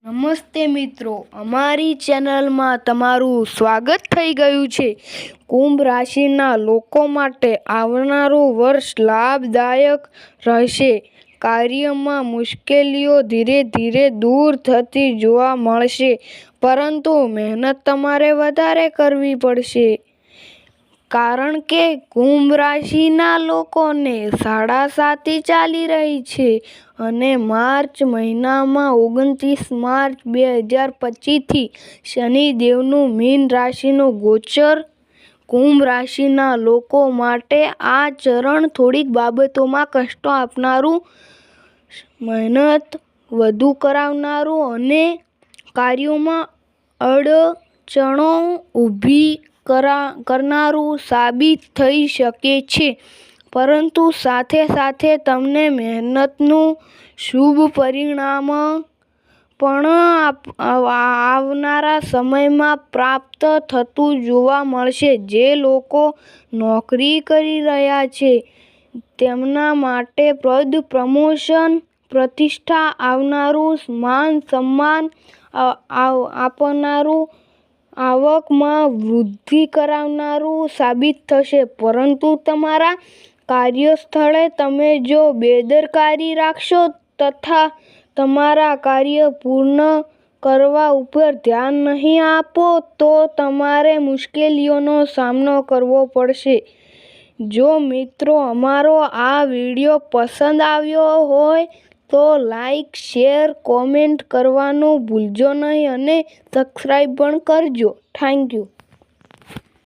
નમસ્તે મિત્રો, અમારી ચેનલમાં તમારું સ્વાગત થઈ ગયું છે. કુંભ રાશિના લોકો માટે આવનારું વર્ષ લાભદાયક રહેશે. કાર્યમાં મુશ્કેલીઓ ધીરે ધીરે દૂર થતી જોવા મળશે, પરંતુ મહેનત તમારે વધારે કરવી પડશે. કારણ કે કુંભ રાશિના લોકોને સાડાસાતી ચાલી રહી છે અને માર્ચ મહિનામાં 29 માર્ચ 2025 થી શનિદેવનું મીન રાશિનું ગોચર. કુંભ રાશિના લોકો માટે આ ચરણ થોડીક બાબતોમાં કષ્ટો આપનારું, મહેનત વધુ કરાવનારું અને કાર્યોમાં અડચણો ઊભી કરનારું સાબિત થઈ શકે છે, પરંતુ સાથે સાથે તમને મહેનતનું શુભ પરિણામ પણ આવનારા સમયમાં પ્રાપ્ત થતું જોવા મળશે. જે લોકો નોકરી કરી રહ્યા છે તેમના માટે પદ પ્રમોશન, પ્રતિષ્ઠા આવનારું, માન સન્માન આપનારું, આવકમાં વૃદ્ધિ કરાવનારું સાબિત થશે. પરંતુ તમારા કાર્યસ્થળે તમે જો બેદરકારી રાખશો તથા તમારા કાર્ય પૂર્ણ કરવા ઉપર ધ્યાન નહીં આપો તો તમારે મુશ્કેલીઓનો સામનો કરવો પડશે. જો મિત્રો અમારો આ વિડીયો પસંદ આવ્યો હોય તો લાઈક, શેર, કોમેન્ટ કરવાનું ભૂલજો નહીં અને સબસ્ક્રાઈબ પણ કરજો. Thank you.